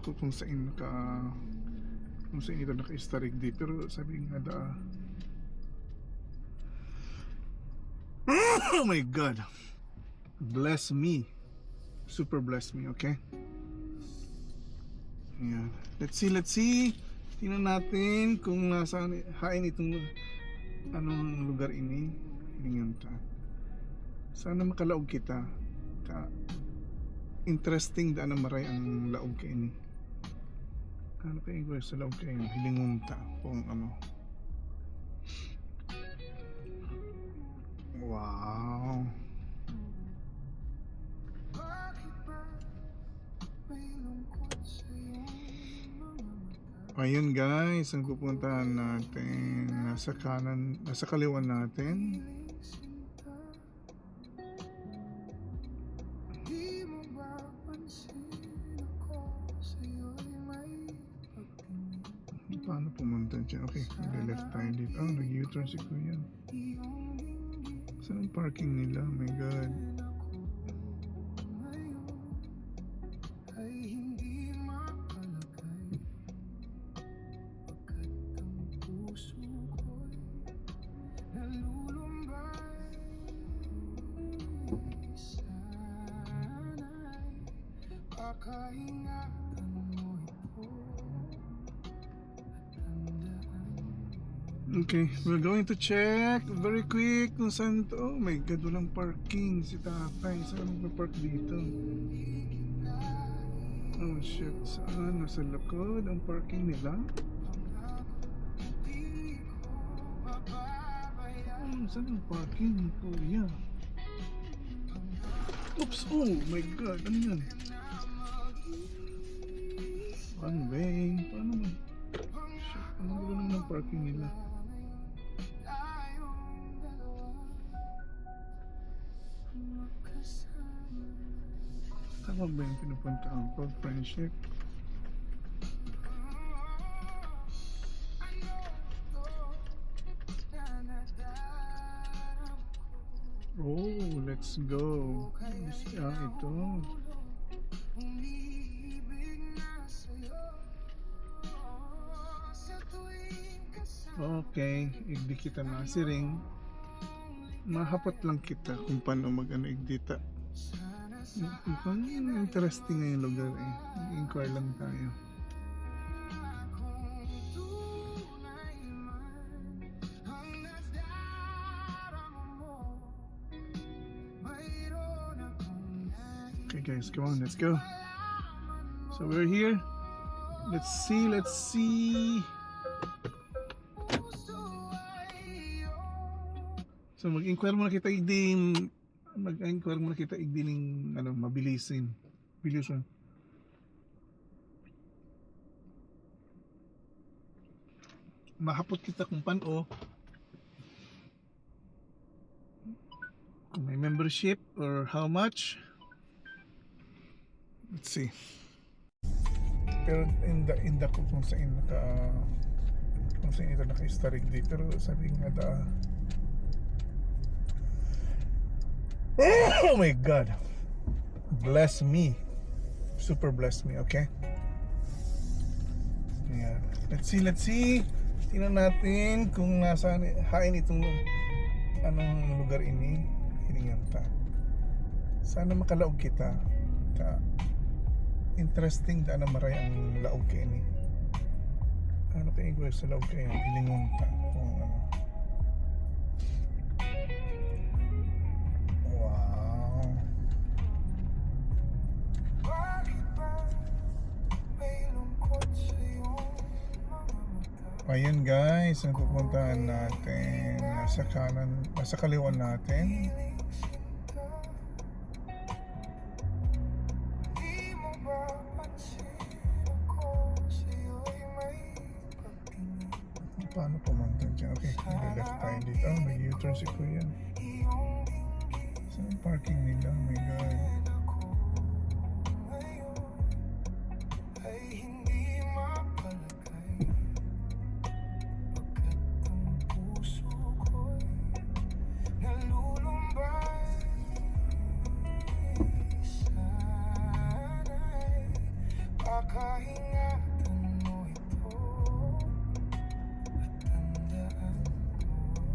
ako kung saan ito naka-starig di, pero sabi nga oh my god, bless me, super bless me. Okay, yeah. Let's see, tingnan natin kung nasaan hain itong anong lugar ini. Hiningan ta, sana makalaog kita ka interesting daan na maray ang laog ka ini. Ano kayo guys sa laog kayo hilingon ta kung ano. Wow, ayun guys ang pupuntahan natin. Nasa kanan, nasa kaliwan natin. Paano pumunta dyan? Okay, nag-left tayo dito. Oh, nag-U-turn si Kuya. Saan ang parking nila? Oh my god. Okay, we're going to check very quick kung saan to. Oh my god, walang parking si tatay. Saan magpa-park dito? Oh shit, saan? Nasa likod ang parking nila? Saan ang parking? Oh yeah. Oops, oh my god, ano yan? One way, paano man? Shit, ano ba naman ang parking nila? Tama ba yung pinupuntaan ko? Friendship? Oh, let's go. Ito. Okay, igdi kita na si Ring. Mahapot lang kita kung paano mag-igdita. Mukhang interesting nga yung lugar eh. Mag-inquire lang tayo. Okay guys, come on, let's go. So we're here. Let's see. So mag-inquire muna kita igdin. Mag-inquire muna kita igdining ano, mabilisin. Bilisan. Mahapot kita kung paano. Kung may membership or how much. Let's see. Pero inda ko kung saan ito naka-starig di, pero sabi nga oh my god, bless me, super bless me. Okay, yeah. Let's see, tingnan natin kung nasaan hain itong anong lugar ini. Hiningan ta, sana makalaog kita ka interesting daan na maray ang laog ka ini. Ano kayo guys sa laog kayo hilingon ta kung ano. Ayun guys, ang pupuntahan natin. Nasa kanan, nasa kaliwan natin. Paano pumunta dyan? Okay, nag-left tayo dito. Oh, nag-U-turn si Kuya. Saan ang parking nila? Oh my god. Baka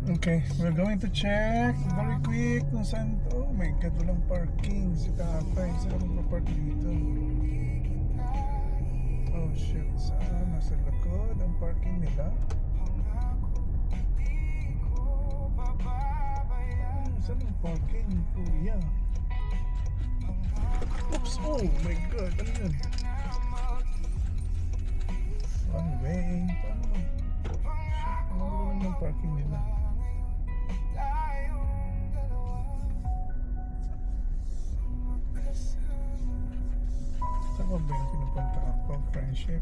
Okay, we're going to check very quick kung saan to. Oh my god, walang parking. Si tatay, saan ako park dito? Oh shit, saan? Nasa likod ang parking nila? Saan ang parking, kuya? Oops, oh my god, ano yun? One way, paano ba? Shit, ano naman ang parking nila? Saan ba yung pinupunta ako? Friendship?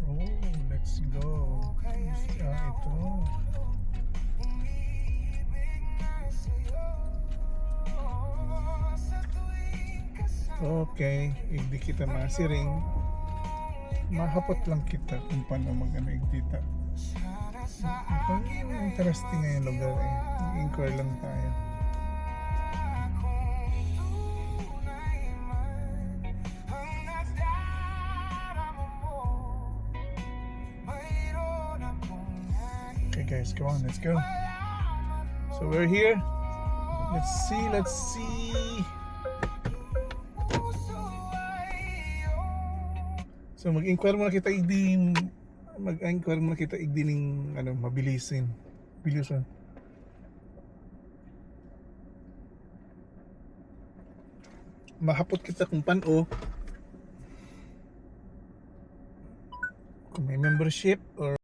Oh, let's go. Ito. Okay, hindi kita masiring. Mahapot lang kita kung paano mag-igdita. Interesting nga yung lugar eh. Inquire lang tayo. Okay guys, come on, let's go. So we're here. Let's see. So mag-inquire muna kita igdining ano, bilisan. Mahapot kita kung paano kung may membership or